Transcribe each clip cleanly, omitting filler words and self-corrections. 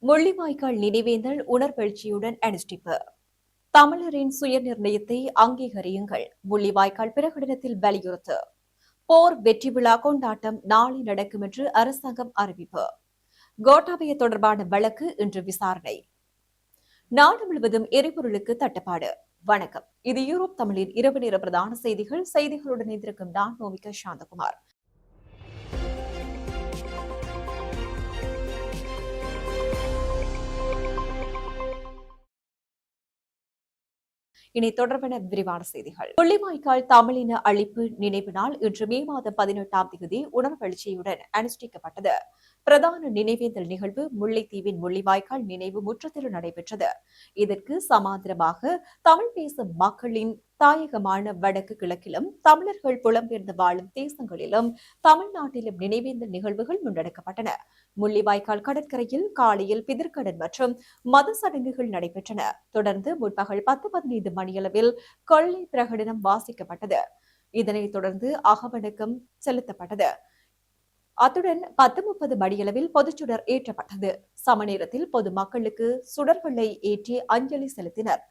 முள்ளிவாய்க்கால் நினைவேந்தல் உணர்வெழுச்சியுடன் அனுஷ்டிப்பு. தமிழரின் சுயநிர்ணயத்தை அங்கீகரியுங்கள். முள்ளிவாய்க்கால் பிரகடனத்தில் வலியுறுத்து. போர் வெற்றி விழா கொண்டாட்டம் நாளை நடக்கும் என்று அரசாங்கம் அறிவிப்பு. கோட்டாபய தொடர்பான வழக்கு இன்று விசாரணை. நாடு முழுவதும் எரிபொருளுக்கு தட்டுப்பாடு. வணக்கம், இது யூரோப் தமிழின் இரவு நேர பிரதான செய்திகளுடன் இணைந்திருக்கும் நான் நோவிகா சாந்தகுமார். இனி தொடர்பான விரிவான செய்திகள். முள்ளிவாய்க்கால் தமிழின அழிப்பு நினைவு நாள் இன்று மே மாதம் 18ஆம் தேதி உணர்வெழுச்சியுடன் அனுஷ்டிக்கப்பட்டது. பிரதான நினைவேந்தல் நிகழ்வு முல்லைத்தீவின் முள்ளிவாய்க்கால் நினைவு முற்றத்தில் நடைபெற்றது. இதற்கு சமாந்திரமாக தமிழ் பேசும் மக்களின் தாயகமான வடக்கு கிழக்கிலும் தமிழர்கள் புலம்பெயர்ந்து வாழும் தேசங்களிலும் தமிழ்நாட்டிலும் நினைவேந்தல் நிகழ்வுகள் முன்னெடுக்கப்பட்டன. முள்ளிவாய்க்கால் கடற்கரையில் காலையில் பிதிர்க்கடன் மற்றும் மத சடங்குகள் நடைபெற்றன. தொடர்ந்து முற்பகல் 10:15 மணியளவில் கொள்ளை பிரகடனம் வாசிக்கப்பட்டது. இதனைத் தொடர்ந்து அகவணக்கம் செலுத்தப்பட்டது. அத்துடன் 10:30 மணியளவில் பொதுச்சுடர் ஏற்றப்பட்டது. சம நேரத்தில் பொதுமக்களுக்கு சுடர்களை ஏற்றி அஞ்சலி செலுத்தினர்.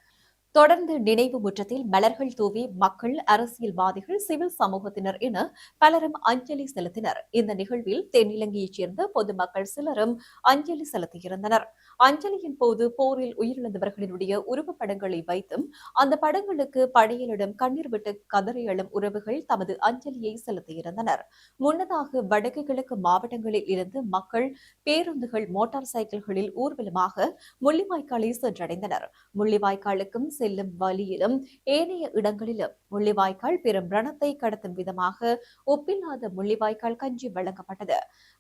தொடர்ந்து நினைவு முற்றத்தில் மலர்கள் தூவி மக்கள், அரசியல்வாதிகள், சிவில் சமூகத்தினர் என பலரும் அஞ்சலி செலுத்தினர். இந்த நிகழ்வில் தென்னிலங்கையைச் சேர்ந்த பொதுமக்கள் சிலரும் அஞ்சலி செலுத்தியிருந்தனர். அஞ்சலியின் போது போரில் உயிரிழந்தவர்களினுடைய உருவப்படங்களை வைத்தும் அந்த படங்களுக்கு படையலிடம் கண்ணீர் விட்டு கதறியலும் உறவுகள் தமது அஞ்சலியை செலுத்தியிருந்தனர். முன்னதாக வடக்கு கிழக்கு மாவட்டங்களில் இருந்து மக்கள் பேருந்துகள், மோட்டார் சைக்கிள்களில் ஊர்வலமாக முள்ளிவாய்க்காலை சென்றடைந்தனர். முள்ளிவாய்க்காலுக்கும் செல்லும் வழியிலும் ஏனைய இடங்களிலும் முள்ளிவாய்க்கால் பெரும் ரணத்தை கடத்தும் விதமாக ஒப்பில்லாத முள்ளிவாய்க்கால் கஞ்சி வழங்கப்பட்டது.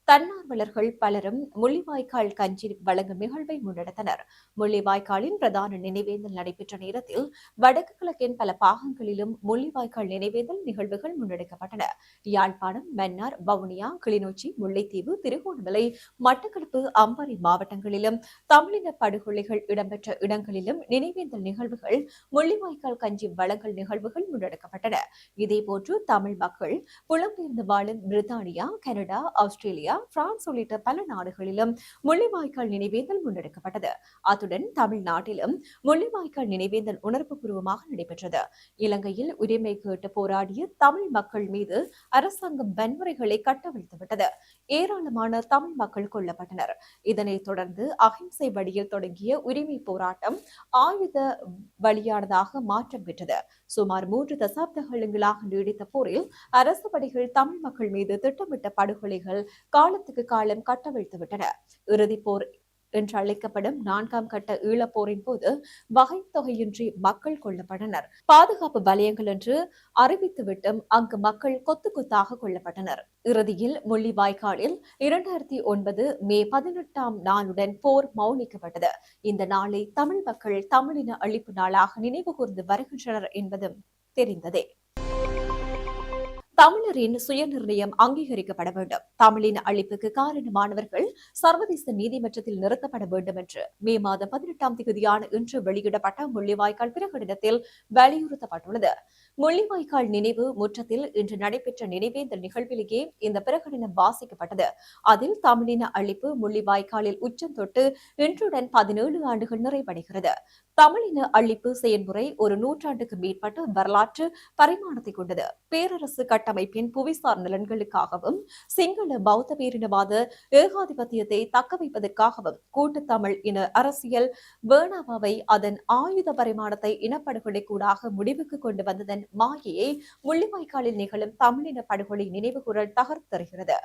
தன்னார்வலர்கள் பலரும் முள்ளிவாய்க்கால் கஞ்சி வழங்கும் நிகழ்வை முன்னெடுத்தனர். முள்ளிவாய்க்காலின் பிரதான நினைவேந்தல் நடைபெற்ற நேரத்தில் வடக்கு கிழக்கின் பல பாகங்களிலும் முள்ளிவாய்க்கால் நினைவேந்தல் நிகழ்வுகள் முன்னெடுக்கப்பட்டன. யாழ்ப்பாணம், மன்னார், வவுனியா, கிளிநொச்சி, முல்லைத்தீவு, திருகோணமலை, மட்டக்களப்பு, அம்பாறை மாவட்டங்களிலும் தமிழின படுகொலைகள் இடம்பெற்ற இடங்களிலும் நினைவேந்தல் நிகழ்வுகள், முள்ளிவாய்க்கால் கஞ்சி வழங்கல் நிகழ்வுகள் முன்னெடுக்கப்பட்டன. இதேபோன்று தமிழ் மக்கள் புலம்பெயர்ந்து வாழும் பிரித்தானியா, கனடா, ஆஸ்திரேலியா, பிரான்ஸ் உள்ளிட்ட பல நாடுகளிலும் முள்ளிவாய்க்கால் நினைவேந்தல் முன்னெடுக்கப்பட்டது. அத்துடன் தமிழ்நாட்டிலும் முள்ளிவாய்க்கால் நினைவேந்தல் உணர்வுபூர்வமாக நடைபெற்றது. இலங்கையில் உரிமை கேட்டு போராடிய தமிழ் மக்கள் மீது அரசாங்கம் வன்முறைகளை கட்டவிழ்த்துவிட்டது. ஏராளமான தமிழ் மக்கள் கொல்லப்பட்டனர். இதனைத் தொடர்ந்து அகிம்சை வழியில் தொடங்கிய உரிமை போராட்டம் ஆயுத வழியானதாக மாற்றம் பெற்றது. சுமார் 3 தசாப்தங்களாக நீடித்த போரில் அரசு படைகள் தமிழ் மக்கள் மீது திட்டமிட்ட படுகொலைகள் காலத்துக்கு காலம் கட்டவிழ்த்துவிட்டன. இறுதிப் போர் என்று அழைக்கப்படும் 4ஆம் கட்ட ஈழப்போரின் போது வகை தொகையின்றி மக்கள் கொல்லப்பட்டனர். பாதுகாப்பு வலயங்கள் என்று அறிவித்துவிட்டும் அங்கு மக்கள் கொத்து கொத்தாக கொல்லப்பட்டனர். இறுதியில் முள்ளிவாய்க்காலில் 2009 மே 18ஆம் நாளுடன் போர் மௌனிக்கப்பட்டது. இந்த நாளை தமிழ் மக்கள் தமிழின அழிப்பு நாளாக நினைவு கூர்ந்து வருகின்றனர் என்பதும் தெரிந்ததே. தமிழரின் சுயநிர்ணயம் அங்கீகரிக்கப்பட வேண்டும். தமிழின் அழிப்புக்கு காரணமானவர்கள் சர்வதேச நீதிமன்றத்தில் நிறுத்தப்பட வேண்டும் என்று மே மாதம் 18ஆம் தேதியான இன்று வெளியிடப்பட்ட முள்ளிவாய்க்கால் பிரகடனத்தில் வலியுறுத்தப்பட்டுள்ளது. முள்ளிவாய்க்கால் நினைவு முற்றத்தில் இன்று நடைபெற்ற நினைவேந்தல் நிகழ்விலேயே இந்த பிரகடனம் வாசிக்கப்பட்டது. அதில் தமிழின அழிப்பு முள்ளிவாய்க்காலில் உச்சம் தொட்டு இன்றுடன் 17 ஆண்டுகள் நிறைவடைகிறது. தமிழின அழிப்பு செயல்முறை ஒரு நூற்றாண்டுக்கு மேற்பட்ட வரலாற்று பரிமாணத்தை கொண்டது. பேரரசு கட்டமைப்பின் புவிசார் நலன்களுக்காகவும் சிங்கள பௌத்த பேரினவாத ஏகாதிபத்தியத்தை தக்கவைப்பதற்காகவும் கூட்டுத்தமிழ் இன அரசியல் வேணாவாவை அதன் ஆயுத பரிமாணத்தை இனப்படுகொலை கூடாக முடிவுக்கு கொண்டு வந்ததன் மாயையை முள்ளிவாய்க்காலில் நிகழும் தமிழின படுகொலை நினைவுகூரல் தகர்த்தருகிறது.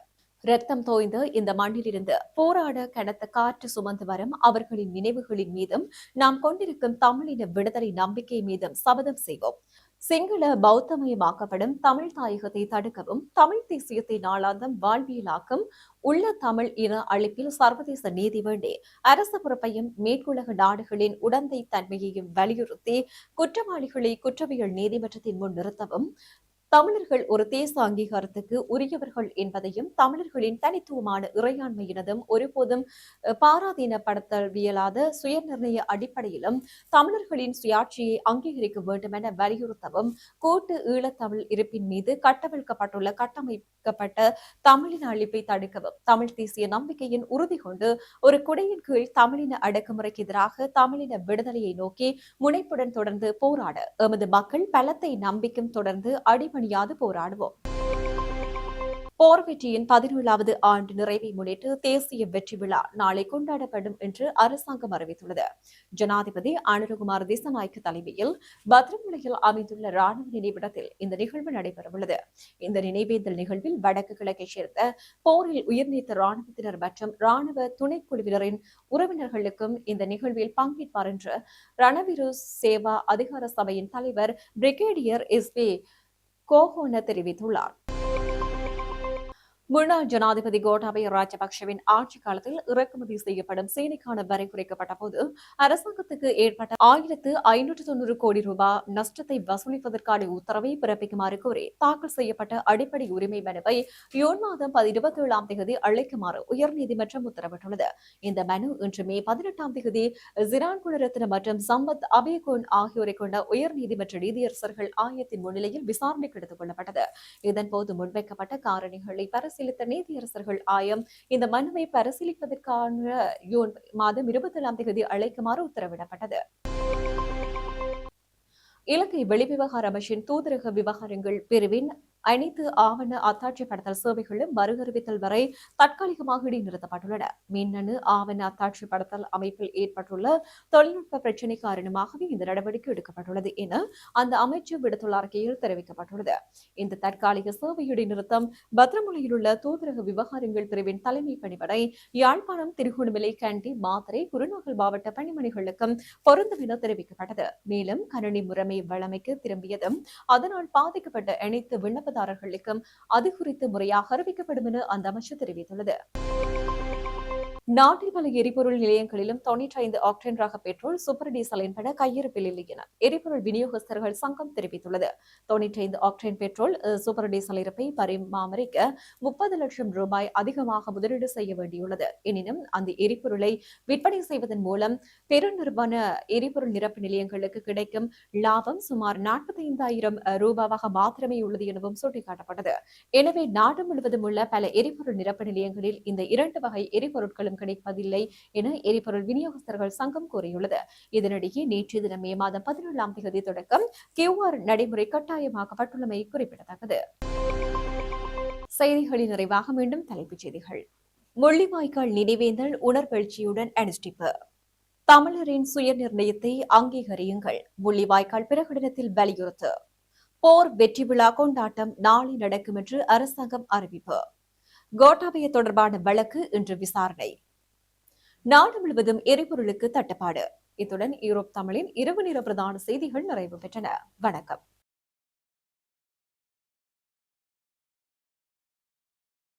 ரத்தம் தோய்ந்த இந்த மண்ணிலிருந்து போராட கனத்த காற்று சுமந்து வரும் அவர்களின் நினைவுகளின் மீதும் நாம் கொண்டிருக்கும் தமிழின விடுதலை நம்பிக்கை மீதும் சபதம் செய்வோம். சிங்கள பௌத்தமயமாக்கப்படும் தமிழ் தாயகத்தை தடுக்கவும், தமிழ் தேசியத்தை நாளாந்தம் வாழ்வியலாக்கும் உள்ள தமிழ் இன அழிப்பில் சர்வதேச நீதி வேண்டி அரச பொறுப்பையும் மேற்குலக நாடுகளின் உடந்தை தன்மையையும் வலியுறுத்தி குற்றவாளிகளை குற்றவியல் நீதிமன்றத்தின் முன் நிறுத்தவும், தமிழர்கள் ஒரு தேச அங்கீகாரத்துக்கு உரியவர்கள் என்பதையும் தமிழர்களின் தனித்துவமான இறையாண்மையினதும் ஒருபோதும் பாராதீனப்படுத்தவியலாத சுயநிர்ணய அடிப்படையிலும் தமிழர்களின் சுயாட்சியை அங்கீகரிக்க வேண்டும் என வலியுறுத்தவும் கூட்டு ஈழத்தமிழ் இருப்பின் மீது கட்டவிழ்க்கப்பட்டுள்ள கட்டமைக்கப்பட்ட தமிழின அழிப்பை தடுக்கவும் தமிழ் தேசிய நம்பிக்கையின் உறுதி கொண்டு ஒரு குடையின் கீழ் தமிழின அடக்குமுறைக்கு எதிராக தமிழின விடுதலையை நோக்கி முனைப்புடன் தொடர்ந்து போராட எமது மக்கள் பலத்தை நம்பிக்கும் தொடர்ந்து அடிபணியாது போராடுவோம். போர் வெற்றியின் 17வது ஆண்டு நிறைவை முன்னிட்டு தேசிய வெற்றி விழா நாளை கொண்டாடப்படும் என்று அரசாங்கம் அறிவித்துள்ளது. ஜனாதிபதி அனுரகுமார் திசாநாயக்க தலைமையில் பத்ரமுலையில் அமைந்துள்ள ராணுவ நினைவிடத்தில் இந்த நிகழ்வு நடைபெறவுள்ளது. இந்த நினைவேந்தல் நிகழ்வில் வடக்கு கிழக்கை சேர்ந்த போரில் உயிர்நீத்த ராணுவத்தினர் மற்றும் ராணுவ துணைக்குழுவினரின் உறவினர்களுக்கும் இந்த நிகழ்வில் பங்கேற்பார் என்று ரணவீரு சேவா அதிகார சபையின் தலைவர் பிரிகேடியர் எஸ்.பி. கோஹோன தெரிவித்துள்ளார். முன்னாள் ஜனாதிபதி கோட்டாபய ராஜபக்சவின் ஆட்சிக் காலத்தில் இறக்குமதி செய்யப்படும் சீனிக்கான வரி குறைக்கப்பட்ட போது அரசாங்கத்துக்கு ஏற்பட்ட 1590 கோடி ரூபாய் நஷ்டத்தை வசூலிப்பதற்கான உத்தரவை பிறப்பிக்குமாறு கோரி தாக்கல் செய்யப்பட்ட அடிப்படை உரிமை மனுவை ஜூன் மாதம் 27ஆம் தேதி அளிக்குமாறு உயர்நீதிமன்றம் உத்தரவிட்டுள்ளது. இந்த மனு இன்று மே 18ஆம் தேதி ஜிரான் குலரத்ன மற்றும் சம்பத் அபேகோன் ஆகியோரை கொண்ட உயர்நீதிமன்ற நீதியரசர்கள் ஆயத்தின் முன்னிலையில் விசாரணைக்கு எடுத்துக் கொள்ளப்பட்டது. இதன்போது முன்வைக்கப்பட்ட காரணிகளை பரிசீலித்த நீதியரசர்கள் ஆயம் இந்த மனுவை பரிசீலிப்பதற்கான ஜூன் மாதம் 27ஆம் தேதி அழைக்குமாறு உத்தரவிடப்பட்டது. இலங்கை வெளிவிவகார அமைச்சின் தூதரக விவகாரங்கள் பிரிவின் அனைத்து ஆவண அத்தாட்சிப்படுத்தல் சேவைகளும் மறுஅறிவித்தல் வரை தற்காலிகமாக இடைநிறுத்தப்பட்டுள்ளன. மின்னணு ஆவண அத்தாட்சிப்படுத்தல் அமைப்பில் ஏற்பட்டுள்ள தொழில்நுட்ப பிரச்சினை காரணமாகவே இந்த நடவடிக்கை எடுக்கப்பட்டுள்ளது என அந்த அமைச்சு விடுத்துள்ள அறிக்கையில் தெரிவிக்கப்பட்டுள்ளது. இந்த தற்காலிக சேவை இடைநிறுத்தம் பத்ரமுலையில் உள்ள தூதரக விவகாரங்கள் பிரிவின் தலைமை பணிபடை யாழ்ப்பாணம், திருகோணமலை, கண்டி, மாத்தறை, குருநாகல் மாவட்ட பணிமனைகளுக்கும் பொருந்தும் என தெரிவிக்கப்பட்டது. மேலும் கணினி முறைமை வழமைக்கு திரும்பியதும் அதனால் பாதிக்கப்பட்ட அனைத்து விண்ணப்பதாரர்களுக்கும் அது குறித்து முறையாக அறிவிக்கப்படும் என அந்த அமைச்சர் தெரிவித்துள்ளது. நாட்டில் பல எரிபொருள் நிலையங்களிலும் 95 ஆக்டேன் ரக பெட்ரோல், சூப்பர் டீசல் என்பன கையிருப்பில் இல்லை என எரிபொருள் விநியோகஸ்தர்கள் சங்கம் தெரிவித்துள்ளது. 95 ஆக்டேன் பெட்ரோல், சூப்பர் டீசல் இருப்பை பரிமாமரிக்க 30 லட்சம் ரூபாய் அதிகமாக முதலீடு செய்ய வேண்டியுள்ளது. எனினும் அந்த எரிபொருளை விற்பனை செய்வதன் மூலம் பெருநிறுவன எரிபொருள் நிரப்பு நிலையங்களுக்கு கிடைக்கும் லாபம் சுமார் 45,000 ரூபாவாக மாத்திரமே உள்ளது எனவும் சுட்டிக்காட்டப்பட்டது. எனவே நாடு முழுவதும் உள்ள பல எரிபொருள் நிரப்பு நிலையங்களில் இந்த 2 வகை எரிபொருட்களும் கிடைப்பதில்லை என எரிபொருள் விநியோகஸ்தர்கள் சங்கம் கூறியுள்ளது. இதனிடையே நேற்று தினம் மே மாதம் 17ஆம் தேதி தொடக்கம் QR நடைமுறை கட்டாயமாக்கப்பட்டுள்ளமை குறிப்பிடத்தக்கது. செய்திகளின் நிறைவாக மீண்டும் தலைப்புச் செய்திகள். முள்ளிவாய்க்கால் நினைவேந்தல் உணர்வெழுச்சியுடன் அனுஷ்டிப்பு. தமிழரின் சுயநிர்ணயத்தை அங்கீகரியுங்கள். முள்ளிவாய்க்கால் பிரகடனத்தில் வலியுறுத்து. போர் வெற்றி விழா கொண்டாட்டம் நாளை நடக்கும் என்று அரசாங்கம் அறிவிப்பு. கோட்டாபய தொடர்பான வழக்கு இன்று விசாரணை. நாடு முழுவதும் எரிபொருளுக்கு தட்டுப்பாடு. இத்துடன் யூரோப் தமிழின் இரவு நேர பிரதான செய்திகள் நிறைவு பெற்றன. வணக்கம்.